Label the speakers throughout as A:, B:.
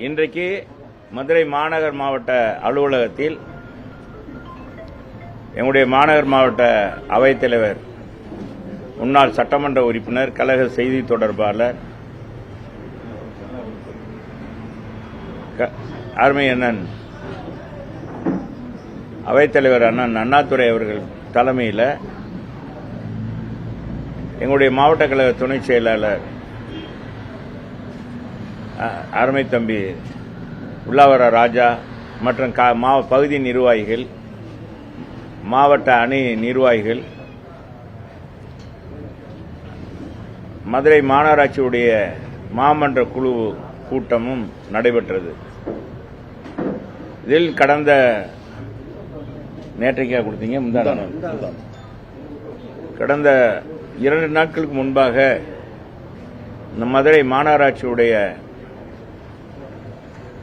A: இன்றைக்கு மதுரை மாநகர் மாவட்ட அலுவலகத்தில் எங்களுடைய மாநகர் மாவட்ட அவைத்தலைவர், முன்னாள் சட்டமன்ற உறுப்பினர், கழக செய்தி தொடர்பாளர் அருமை அண்ணன் அவைத்தலைவர் அண்ணன் அண்ணாதுரை அவர்கள் தலைமையில் எங்களுடைய மாவட்ட கழக துணை செயலாளர் அருமை தம்பி உள்ளாவர ராஜா மற்றும் பகுதி நிர்வாகிகள், மாவட்ட அணி நிர்வாகிகள், மதுரை மாநகராட்சியுடைய மாமன்ற குழு கூட்டமும் நடைபெற்றது. இதில் கடந்த நேற்றைக்கா கொடுத்தீங்க கடந்த 2 நாட்களுக்கு முன்பாக இந்த மதுரை மாநகராட்சியுடைய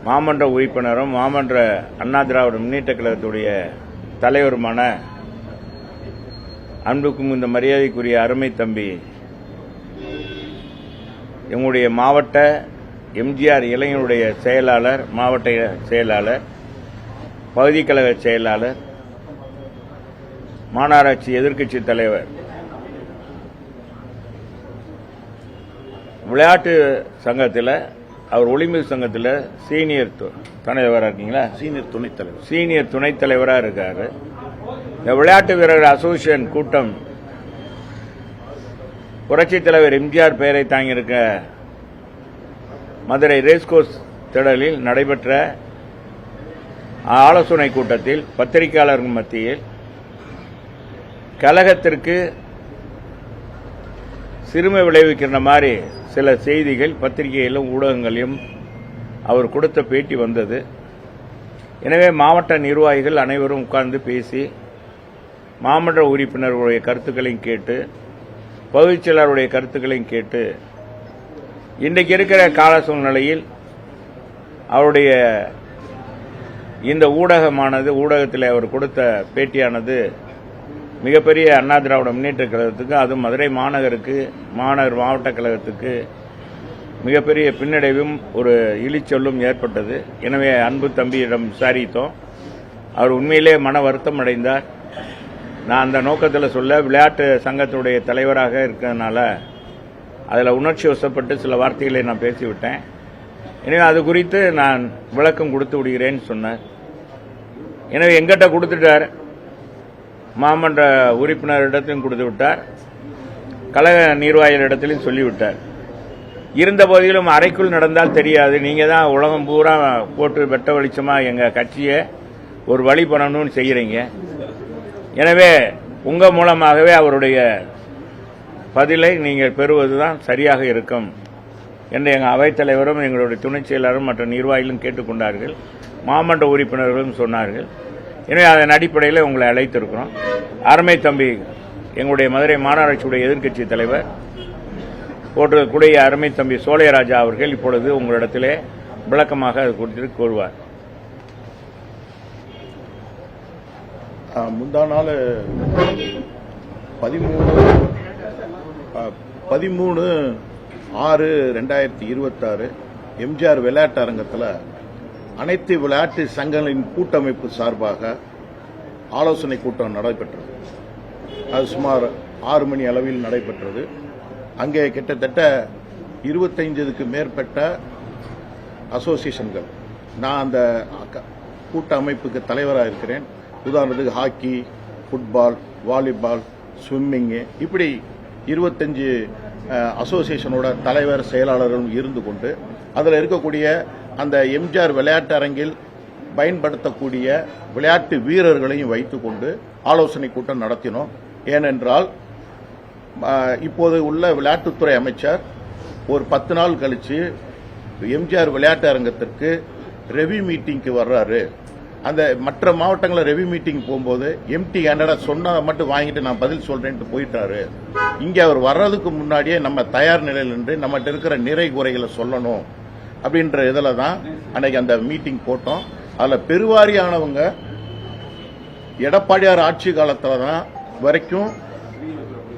A: மாமன்ற உறுப்பினரும் மாமன்ற அண்ணா திராவிட முன்னேற்ற கழகத்துடைய தலைவருமான அன்புக்கும் இந்த மரியாதைக்குரிய அருமை தம்பி எங்களுடைய மாவட்ட எம்ஜிஆர் இளைஞருடைய செயலாளர், மாவட்ட செயலாளர், பகுதி கழக செயலாளர், மாநகராட்சி எதிர்க்கட்சி தலைவர், விளையாட்டு சங்கத்தில், அவர் ஒலிம்பிக் சங்கத்தில் சீனியர் தலைவராக இருக்கீங்களா? சீனியர் துணைத் தலைவராக இருக்காரு. இந்த விளையாட்டு வீரர்கள் அசோசியேஷன் கூட்டம் புரட்சித் தலைவர் எம்ஜிஆர் பெயரை தாங்கியிருக்க மதுரை ரேஸ்கோர்ஸ் திடலில் நடைபெற்ற ஆலோசனை கூட்டத்தில் பத்திரிகையாளர்கள் மத்தியில் கழகத்திற்கு சிறுமை விளைவிக்கின்ற மாதிரி சில செய்திகள் பத்திரிகையிலும் ஊடகங்களிலும் அவர் கொடுத்த பேட்டி வந்தது. எனவே மாவட்ட நிர்வாகிகள் அனைவரும் உட்கார்ந்து பேசி மாமன்ற உறுப்பினர்களுடைய கருத்துக்களையும் கேட்டு, பகுதிச் செயலாளருடைய கருத்துக்களையும் கேட்டு, இன்றைக்கு இருக்கிற கால சூழ்நிலையில் அவருடைய இந்த ஊடகத்தில் அவர் கொடுத்த பேட்டியானது மிகப்பெரிய அண்ணா திராவிட முன்னேற்ற கழகத்துக்கு, அதுவும் மதுரை மாநகர் மாவட்ட கழகத்துக்கு மிகப்பெரிய பின்னடைவும் ஒரு இழிச்சொல்லும் ஏற்பட்டது. எனவே அன்பு தம்பியிடம் விசாரித்தோம். அவர் உண்மையிலே மன வருத்தம் அடைந்தார். நான் அந்த நோக்கத்தில் சொல்ல, விளையாட்டு சங்கத்துடைய தலைவராக இருக்கிறதுனால அதில் உணர்ச்சி வசப்பட்டு சில வார்த்தைகளை நான் பேசிவிட்டேன். எனவே அது குறித்து நான் விளக்கம் கொடுத்து விடுகிறேன்னு சொன்னார். எனவே எங்கிட்ட கொடுத்துட்டார், மாமன்ற உறுப்பினரிடத்திலும் கொடுத்து விட்டார், கழக நிர்வாகிகளிடத்திலும் சொல்லிவிட்டார். இருந்த போதிலும் அறைக்குள் நடந்தால் தெரியாது, நீங்க தான் உலகம் பூரா போட்டு வெட்ட வெளிச்சமா எங்க கட்சியை ஒரு வழி பண்ணணும்னு செய்யறீங்க. எனவே உங்க மூலமாகவே அவருடைய பதிலை நீங்கள் பெறுவதுதான் சரியாக இருக்கும் என்று எங்கள் அவைத்தலைவரும் எங்களுடைய துணை செயலாளரும் மற்ற நிர்வாகிகளும் கேட்டுக்கொண்டார்கள். மாமன்ற உறுப்பினர்களும் சொன்னார்கள். எனவே அதன் அடிப்படையில் உங்களை அழைத்திருக்கிறோம். அருமை தம்பி எங்களுடைய மதுரை மாநகராட்சியுடைய எதிர்க்கட்சி தலைவர் போற்றக்கூடிய அருமை தம்பி சோலையராஜா அவர்கள் இப்பொழுது உங்களிடத்திலே விளக்கமாக அது குறித்து கூறுவார்.
B: முந்தா நாள் 13/6/2026 எம்ஜிஆர் விளையாட்டு அரங்கத்தில் அனைத்து விளையாட்டு சங்கங்களின் கூட்டமைப்பு சார்பாக ஆலோசனை கூட்டம் நடைபெற்றது. அது சுமார் 6 மணி அளவில் நடைபெற்றது. அங்கே கிட்டத்தட்ட 25க்கு மேற்பட்ட அசோசியேஷன்கள், நான் அந்த கூட்ட அமைப்புக்கு தலைவராக இருக்கிறேன். உதாரணத்துக்கு ஹாக்கி, ஃபுட்பால், வாலிபால், ஸ்விம்மிங்கு, இப்படி 25 அசோசியேஷனோட தலைவர் செயலாளர்களும் இருந்து கொண்டு அதில் இருக்கக்கூடிய அந்த எம்ஜிஆர் விளையாட்டு அரங்கில் பயன்படுத்தக்கூடிய விளையாட்டு வீரர்களையும் வைத்துக் கொண்டு ஆலோசனை கூட்டம் நடத்தினோம். ஏனென்றால் இப்போது உள்ள விளையாட்டுத்துறை அமைச்சர் ஒரு 10 நாள் கழிச்சு எம்ஜிஆர் விளையாட்டு அரங்கத்திற்கு ரெவி மீட்டிங்க்கு வர்றாரு. அந்த மற்ற மாவட்டங்களில் ரெவி மீட்டிங் போகும்போது எம்டி ஹேண்டடா சொன்னதை மட்டும் வாங்கிட்டு நான் பதில் சொல்றேன்ட்டு போயிட்டாரு. இங்கே அவர் வர்றதுக்கு முன்னாடியே நம்ம தயார் நிலையில் நின்று நம்மகிட்ட இருக்கிற நிறை குறைகளை சொல்லணும் அப்படின்ற இதில் தான் அன்னைக்கு அந்த மீட்டிங் போட்டோம். அதில் பெருவாரியானவங்க எடப்பாடியார் ஆட்சி காலத்தில் தான் வரைக்கும்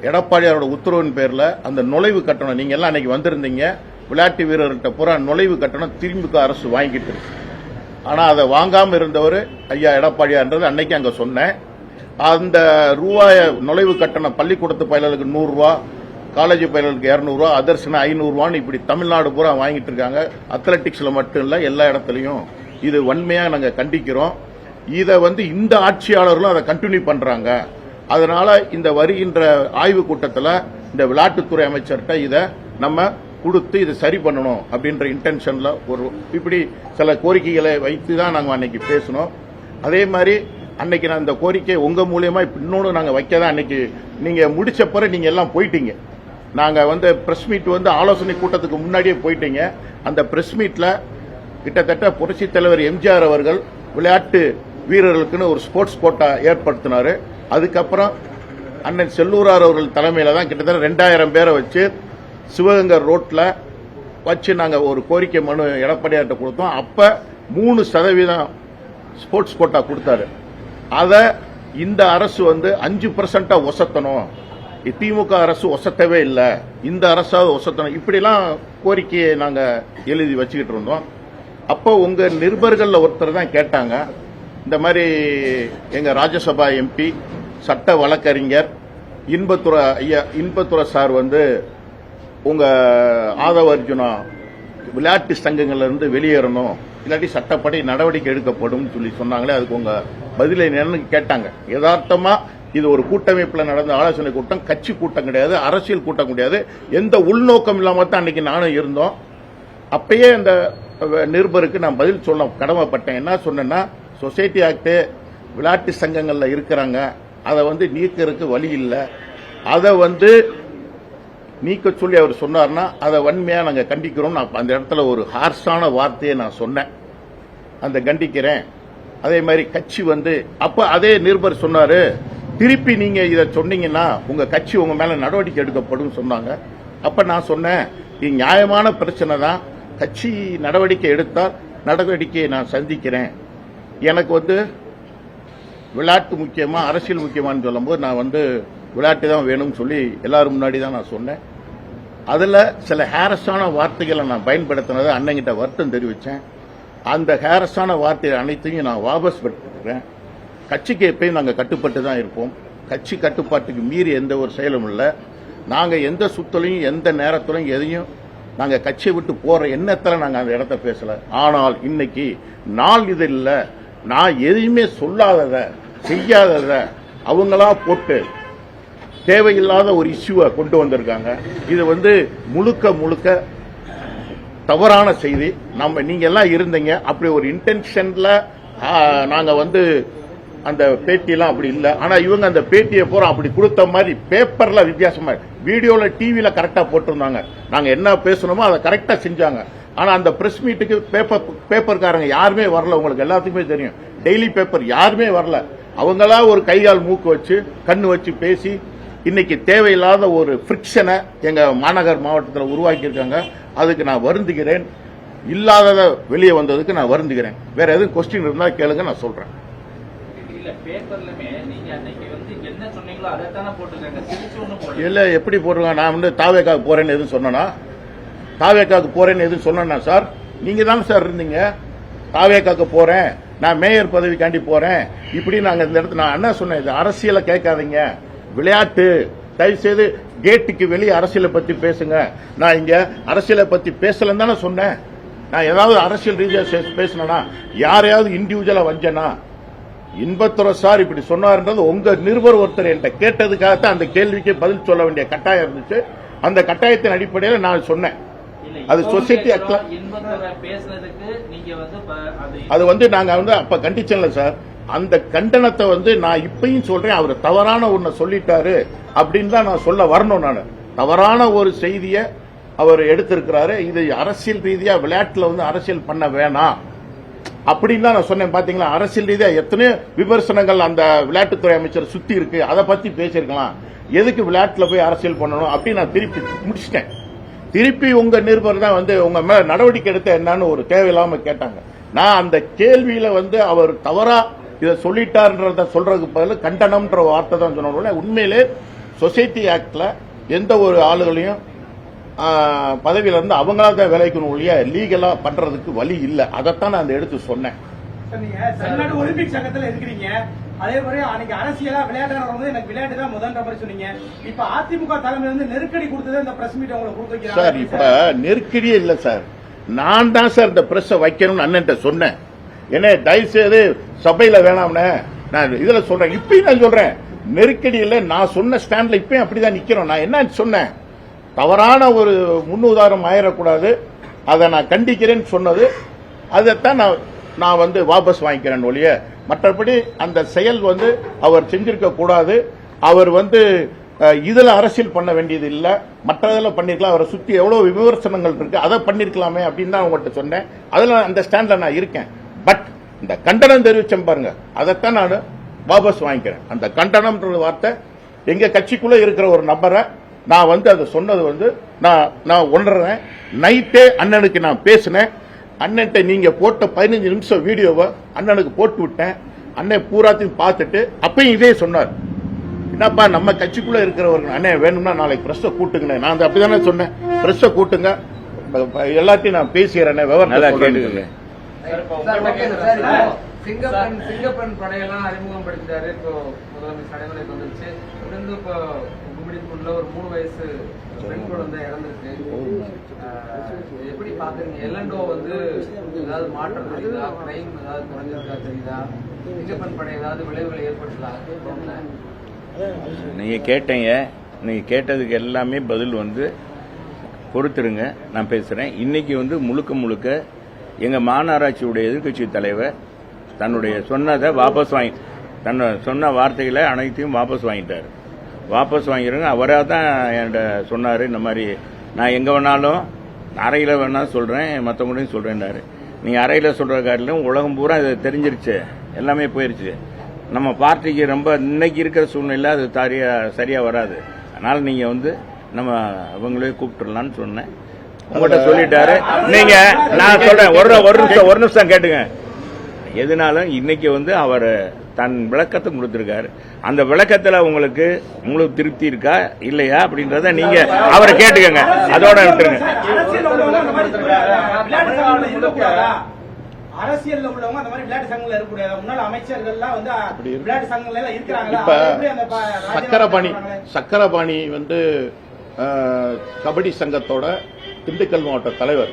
B: எடப்பாடியாரோட உத்தரவின் பேரில் அந்த நுழைவு கட்டணம், நீங்க எல்லாம் அன்னைக்கு வந்திருந்தீங்க, விளையாட்டு வீரர்கிட்ட பூரா நுழைவு கட்டணம் திமுக அரசு வாங்கிட்டு இருக்கு. ஆனா அதை வாங்காம இருந்தவர் ஐயா எடப்பாடியார்ன்றது அன்னைக்கு அங்க சொன்னேன். அந்த ரூபாய நுழைவு கட்டணம் பள்ளிக்கூடத்து பயிலர்களுக்கு 100 ரூபா, காலேஜ் பயிலர்களுக்கு 200 ரூபா, அதர்ஸ்னா 500 ரூபான்னு இப்படி தமிழ்நாடு பூரா வாங்கிட்டு இருக்காங்க. அத்லெட்டிக்ஸ்ல மட்டும் இல்ல, எல்லா இடத்துலயும். இது வன்மையா நாங்க கண்டிக்கிறோம். இத இந்த ஆட்சியாளர்களும் அதை கண்டினியூ பண்றாங்க. அதனால இந்த வருகின்ற ஆய்வு கூட்டத்தில் இந்த விளையாட்டுத்துறை அமைச்சர்கிட்ட இதை நம்ம கொடுத்து இதை சரி பண்ணணும் அப்படின்ற இன்டென்ஷன்ல ஒரு இப்படி சில கோரிக்கைகளை வைத்து தான் நாங்கள் அன்னைக்கு பேசணும். அதே மாதிரி அன்னைக்கு நான் இந்த கோரிக்கை உங்க மூலியமா இன்னொன்று நாங்கள் வைக்க தான் அன்னைக்கு நீங்க முடிச்ச பிறகு நீங்க எல்லாம் போயிட்டீங்க. நாங்க பிரஸ் மீட் ஆலோசனை கூட்டத்துக்கு முன்னாடியே போயிட்டீங்க. அந்த பிரஸ் மீட்ல கிட்டத்தட்ட புரட்சித் தலைவர் எம்ஜிஆர் அவர்கள் விளையாட்டு வீரர்களுக்குன்னு ஒரு ஸ்போர்ட்ஸ் கோட்டா ஏற்படுத்தினாரு. அதுக்கப்புறம் அண்ணன் செல்லூரார் அவர்கள் தலைமையில தான் கிட்டத்தட்ட 2000 பேரை வச்சு சிவகங்கை ரோட்ல வச்சு நாங்க ஒரு கோரிக்கை மனு எடப்பாடியார்ட்ட கொடுத்தோம். அப்ப 3% ஸ்போர்ட்ஸ் கோட்டா கொடுத்தாரு. அத இந்த அரசு 5% ஒசத்தணும். திமுக அரசு ஒசத்தவே இல்லை, இந்த அரசாவது ஒசத்தணும். இப்படிலாம் கோரிக்கையை நாங்க எழுதி வச்சுக்கிட்டு இருந்தோம். அப்போ உங்க நிருபர்கள் ஒருத்தர் தான் கேட்டாங்க, இந்த மாதிரி எங்க ராஜ்யசபா எம்பி சட்ட வழக்கறிஞர் இன்பத்துறை சார் உங்க ஆதவ அர்ஜுனா விளையாட்டு சங்கங்கள்ல இருந்து வெளியேறணும், இல்லாட்டி சட்டப்படி நடவடிக்கை எடுக்கப்படும் சொல்லி சொன்னாங்களே, அதுக்கு உங்க பதிலை என்னன்னு கேட்டாங்க. யதார்த்தமா இது ஒரு கூட்டமைப்புல நடந்த ஆலோசனை கூட்டம், கட்சி கூட்டம் கிடையாது, அரசியல் கூட்டம் கிடையாது, எந்த உள்நோக்கம் இல்லாம தான் அன்னைக்கு நானும் இருந்தோம். அப்பயே அந்த நிருபருக்கு நான் பதில் சொல்ல கடமைப்பட்டேன். என்ன சொன்னேன்னா, சொசைட்டி ஆக்ட் விளையாட்டு சங்கங்கள்ல இருக்கிறாங்க, அதை நீக்கிறதுக்கு வழி இல்லை, அதை நீக்க சொல்லி அவர் சொன்னார்னா அதை வன்மையா நாங்க கண்டிக்கிறோம். அந்த இடத்துல ஒரு ஹார்ஷான வார்த்தையை நான் சொன்னேன், அந்த கண்டிக்கிறேன். அதே மாதிரி கட்சி அப்ப அதே நிருபர் சொன்னாரு, திருப்பி நீங்க இதை சொன்னீங்கன்னா உங்க கட்சி உங்க மேல நடவடிக்கை எடுக்கப்படும் சொன்னாங்க. அப்ப நான் சொன்னேன், இது நியாயமான பிரச்சனை தான், கட்சி நடவடிக்கை எடுத்தால் நடவடிக்கையை நான் சந்திக்கிறேன். எனக்கு விளையாட்டு முக்கியமா அரசியல் முக்கியமானு சொல்லும்போது நான் விளையாட்டு தான் வேணும்னு சொல்லி எல்லாரும் முன்னாடி தான் நான் சொன்னேன். அதுல சில ஹேரஸான வார்த்தைகளை நான் பயன்படுத்தினதை அண்ணங்கிட்ட வருத்தம் தெரிவித்தேன். அந்த ஹேரஸான வார்த்தைகள் அனைத்தையும் நான் வாபஸ் பெற்றுக்கிறேன். கட்சிக்கு எப்பயும் நாங்கள் கட்டுப்பட்டு தான் இருப்போம். கட்சி கட்டுப்பாட்டுக்கு மீறி எந்த ஒரு செயலும் இல்லை. நாங்கள் எந்த சுத்தலையும் எந்த நேரத்திலையும் எதையும் நாங்கள் கட்சியை விட்டு போற எண்ணத்தில் நாங்கள் அந்த இடத்த பேசல. ஆனால் இன்னைக்கு நாள் இது இல்லை, நான் எதையுமே சொல்லாதத செய்யாதத அவங்களா போட்டு தேவையில்லாத ஒரு இஷ்யூவை கொண்டு வந்திருக்காங்க. இது முழுக்க முழுக்க தவறான செய்தி. நீங்க எல்லாம் இருந்தீங்க, அப்படி ஒரு இன்டென்ஷன்ல நாங்க அந்த பேட்டியெல்லாம் அப்படி இல்லை. ஆனா இவங்க அந்த பேட்டியை பூரா அப்படி கொடுத்த மாதிரி பேப்பர்ல வித்தியாசமா, வீடியோல டிவில கரெக்டா போட்டிருந்தாங்க. நாங்க என்ன பேசணுமோ அதை கரெக்டா செஞ்சாங்க. ஆனா அந்த பிரஸ் மீட்டுக்கு பேப்பர்காரங்க யாருமே வரல. உங்களுக்கு எல்லாத்துக்குமே தெரியும், டெய்லி பேப்பர் யாருமே வரல. அவங்களா ஒரு கைகால் மூக்கு வச்சு கண்ணு வச்சு பேசி இன்னைக்கு தேவையில்லாத ஒரு ஃபிரிக்ஷனை எங்க மாநகர் மாவட்டத்தில் உருவாக்கி இருக்காங்க. அதுக்கு நான் வருந்துகிறேன். இல்லாதத வெளியே வந்ததுக்கு நான் வருந்துகிறேன். வேற எதுவும் கொஸ்டின் இருந்தா கேளுங்க, நான் சொல்றேன். இல்ல எப்படி போட்டிருக்காங்க? நான் தாவேக்காவுக்கு போறேன்னு எதுவும் சொன்னா? தாவேக்காவுக்கு போறேன்னு எதுவும் சொன்னா சார்? நீங்க தானே சார் இருந்தீங்க. தாவேக்காவுக்கு போறேன், நான் மேயர் பதவிக்காண்டி போறேன், இப்படி நாங்க இந்த இடத்துல நான் என்ன சொன்னேன், இது அரசியலை கேட்காதீங்க, விளையாட்டு, தயவுசெய்து கேட்டுக்கு வெளியே அரசியலை பத்தி பேசுங்க. நான் இங்க அரசியலை பத்தி பேசலன்னு தானே சொன்னேன். நான் ஏதாவது அரசியல் ரீதியா பேசினா, யாரையாவது இண்டிவிஜுவலா வஞ்சனா? இன்பத்துறை சார் இப்படி சொன்னார்ன்றது உங்க நிருபர் ஒருத்தர் என்கிட்ட கேட்டதுக்காகத்தான் அந்த கேள்விக்கு பதில் சொல்ல வேண்டிய கட்டாயம் இருந்துச்சு. அந்த கட்டாயத்தின் அடிப்படையில் நான் சொன்னேன். அது சொசைட்டி ஆக்ட்ல அது நாங்க அப்ப கண்டிச்சல சார். அந்த கண்டனத்தை நான் இப்பயும் சொல்றேன், அவர் தவறான ஒன்ன சொல்லிட்டாரு அப்படின்னு தான் நான் சொல்ல வரணும். நான் தவறான ஒரு செய்தியை அவர் எடுத்திருக்கிறாரு. இது அரசியல் ரீதியா விளையாட்டுல அரசியல் பண்ண வேணாம் அப்படின்னு தான் நான் சொன்னேன். பாத்தீங்களா, அரசியல் ரீதியா எத்தனையோ விமர்சனங்கள் அந்த விளையாட்டுத்துறை அமைச்சர் சுத்தி இருக்கு, அதை பத்தி பேசியிருக்கலாம். எதுக்கு விளையாட்டுல போய் அரசியல் பண்ணணும் அப்படின்னு நான் திருப்பி முடிச்சிட்டேன். திருப்பி உங்க நிருபர் தான் உங்க மேல நடவடிக்கை எடுத்த என்னன்னு ஒரு தேவையில்லாம கேட்டாங்க. நான் அந்த கேள்வியில அவர் தவறா இதை சொல்லிட்டார்ன்றத சொல்றதுக்கு பதில் கண்டனம்ன்ற வார்த்தை தான் சொன்ன. உண்மையிலே சொசைட்டி ஆக்ட்ல எந்த ஒரு ஆளுகளையும் பதவியில இருந்து அவங்களா தான் விளைக்கணும் ஒழிய லீகலா பண்றதுக்கு வழி இல்லை. அதைத்தான் நான் எடுத்து சொன்னேன்.
C: நீங்க தமிழ்நாடு ஒலிம்பிக் சங்கத்துல இருக்கிறீங்க, அதே மாதிரி அன்னைக்கு அரசியலா விளையாட்டு எனக்கு விளையாட்டு தான் முதன்ற மாதிரி சொன்னீங்க. இப்ப அதிமுக தலைமை வந்து நெருக்கடி கொடுத்தது இந்த பிரஸ் மீட் உங்களுக்கு கொடுத்துருக்கீங்க
B: சார். இப்ப நெருக்கடியே இல்ல சார், நான் தான் சார் இந்த பிரஸ் வைக்கணும்னு அண்ணன்ட்ட சொன்னேன். என்ன தயவு செய்து சபையில வேணாம்னே நான் இதுல சொல்றேன். இப்பயும் நான் சொல்றேன், நெருக்கடி இல்ல. நான் சொன்ன ஸ்டாண்ட்ல இப்பயும் அப்படிதான் நிக்கிறோம். நான் என்ன சொன்னேன், தவறான ஒரு முன்னுதாரணம் ஆயிடக்கூடாது, அதை நான் கண்டிக்கிறேன்னு சொன்னது. அதைத்தான் நான் வந்து வாபஸ் வாங்கிக்கிறேன் ஒழிய மற்றபடி அந்த செயல் வந்து அவர் செஞ்சிருக்க கூடாது. அவர் வந்து இதுல அரசியல் பண்ண வேண்டியது இல்ல, மற்றதில் பண்ணிருக்கலாம். அவரை சுத்தி எவ்வளவு விமர்சனங்கள் இருக்கு, அதை பண்ணிருக்கலாமே அப்படின்னு தான் உங்கள்கிட்ட சொன்னேன். அதுல அந்த ஸ்டாண்ட்ல நான் இருக்கேன். பட் இந்த கண்டனம் தெரிவிச்சேன் பாருங்க, அதைத்தான் நான் வாபஸ் வாங்கிக்கிறேன். அந்த கண்டனம்ன்ற வார்த்தை எங்க கட்சிக்குள்ள இருக்கிற ஒரு நபரை நான் வந்து அதை சொன்னது வந்து நான் உணர்றேன். நைட்டே அண்ணனுக்கு நான் பேசினேன். அண்ணன்ட்ட நீங்க போட்ட 15 நிமிஷம் வீடியோவை அண்ணனுக்கு போட்டு விட்டேன். அண்ணன் பூராத்தையும் பார்த்துட்டு அப்பயும் இதே சொன்னார், என்னப்பா நம்ம கட்சிக்குள்ள இருக்கிறவர்கள் அண்ணன் வேணும்னா நாளைக்கு பிரஸ் கூட்டுங்க. நான் அப்படிதானே சொன்னேன், பிரஸ் கூட்டுங்க, எல்லாத்தையும் நான் பேசுகிறேன், விவரம் கேட்டுக்கங்க.
D: சிங்கப்பெண் படையெல்லாம் அறிமுகப்படுத்திட்டாரு. இப்போ முதலமைச்சர் நடைமுறைக்கு வந்துருச்சு. தொடர்ந்து இப்போ கும்மிடிக்குள்ள ஒரு 3 வயசு பெண் குழந்தை இறந்துருக்கு. எப்படி பாக்குறீங்க? எல்லண்டோ வந்து ஏதாவது மாற்றம் தெரியுதா? கிரைம் ஏதாவது குறைஞ்சிருக்கா தெரியுதா? சிங்கப்பெண் படை ஏதாவது விளைவுகளை ஏற்படுத்தலாம்?
A: நீங்க கேட்டீங்க, நீங்க கேட்டதுக்கு எல்லாமே பதில் வந்து பொறுத்துருங்க, நான் பேசுறேன். இன்னைக்கு வந்து முழுக்க எங்க மாநகராட்சியுடைய எதிர்க்கட்சி தலைவர் தன்னுடைய சொன்னதை வாபஸ் சொன்ன வார்த்தைகளை அனைத்தையும் வாபஸ் வாங்கிட்டாரு. வாபஸ் வாங்கிடுங்க. அவராக தான் என்கிட்ட சொன்னார், இந்த மாதிரி நான் எங்கே வேணாலும் அறையில் வேணாலும் சொல்கிறேன், மற்றவங்களையும் சொல்கிறேன்னாரு. நீங்கள் அறையில் சொல்கிற காட்டிலும் உலகம் பூரா இது தெரிஞ்சிருச்சு, எல்லாமே போயிருச்சு. நம்ம பார்ட்டிக்கு ரொம்ப இன்னைக்கு இருக்கிற சூழ்நிலை அது சரியாக வராது. அதனால் நீங்கள் வந்து நம்ம அவங்களே கூப்பிட்டுடலான்னு சொன்னேன். உங்கள்கிட்ட சொல்லிட்டாரு. நீங்கள் நான் சொல்கிறேன், ஒரு நிமிஷம் கேட்டுங்க. எதுனாலும் இன்னைக்கு வந்து அவர் தன் விளக்கத்தை கொடுத்திருக்காரு. அந்த விளக்கத்துல உங்களுக்கு திருப்தி இருக்கா இல்லையா அப்படின்றத நீங்க அவரை கேட்டுக்கங்க, அதோட விட்டுருங்க.
C: அரசியல்ல உள்ளவங்க அந்த மாதிரி விளையாட்டு சங்கங்கள்ல இருக்கக்கூடாது. முன்னாள் அமைச்சர்கள்லாம் வந்து விளையாட்டு சங்கங்கள்ல இருக்கிறாங்க.
B: சக்கரபாணி வந்து கபடி சங்கத்தோட திண்டுக்கல் மாவட்ட தலைவர்.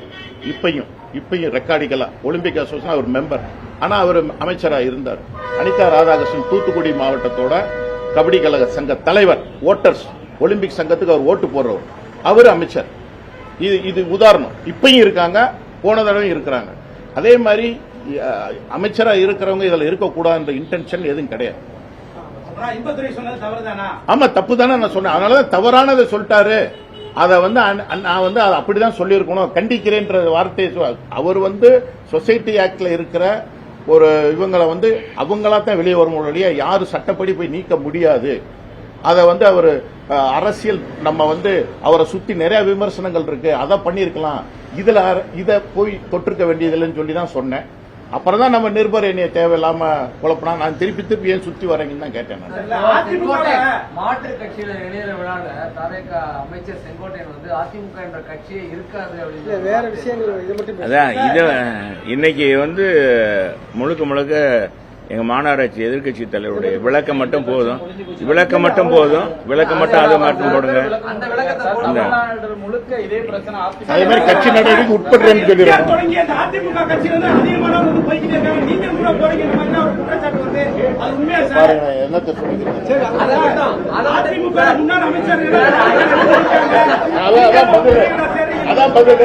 B: இப்பயும் ரெக்கார்டிக்கலா ஒலிம்பிக் அசோசியேஷன் அவர் மெம்பர். ஆனா அவர் அமைச்சராக இருந்தார். அனிதா ராதாகிருஷ்ணன் தூத்துக்குடி மாவட்டத்தோட கபடி கழக சங்க தலைவர். ஓட்டர்ஸ் ஒலிம்பிக் சங்கத்துக்கு அவர் ஓட்டு போடுறவர், அவர் அமைச்சர். இது உதாரணம். இப்பயும் இருக்காங்க, போன தடவை இருக்கிறாங்க. அதே மாதிரி அமைச்சராக இருக்கிறவங்க இதுல இருக்கக்கூடாதுன்ற இன்டென்ஷன் எதுவும் கிடையாது. ஆமா, தப்பு தானே நான் சொன்னேன். அதனாலதான் தவறானதை சொல்லிட்டாரு. அதை வந்து நான் வந்து அதை அப்படிதான் சொல்லியிருக்கணும், கண்டிக்கிறேன்ற வார்த்தையை. அவர் வந்து சொசைட்டி ஆக்ட்ல இருக்கிற ஒரு இவங்களை வந்து அவங்களா தான் வெளியே வரும் இல்லையா, யாரும் சட்டப்படி போய் நீக்க முடியாது. அதை வந்து அவர் அரசியல் நம்ம வந்து அவரை சுத்தி நிறைய விமர்சனங்கள் இருக்கு, அதை பண்ணிருக்கலாம், இதை போய் தொட்டிருக்க வேண்டியதில்லைன்னு சொல்லி தான் சொன்னேன். அப்புறம் தான் நம்ம நிருபர் என்னைய தேவையில்லாம குழப்பினா நான் திருப்பி ஏன் சுத்தி வரீங்கன்னு தான் கேட்டேன்.
D: மாற்று கட்சியில இணையிற விழால தவேகா அமைச்சர் செங்கோட்டையன் வந்து அதிமுக என்ற கட்சியே இருக்காது அப்படின்னு வேற விஷயங்கள்
A: அதான் இது இன்னைக்கு வந்து முழுக்க எங்க மாநகராட்சி எதிர்க்கட்சி தலைவருடைய விளக்கம் மட்டும் போதும், விளக்கம் மட்டும் அதை மட்டும் போடுங்க.
B: அதே மாதிரி கட்சி நடவடிக்கை உட்படுறேன்னு சொல்லிடுறோம். என்னத்தை சொல்லுங்க, அதான் பதில்.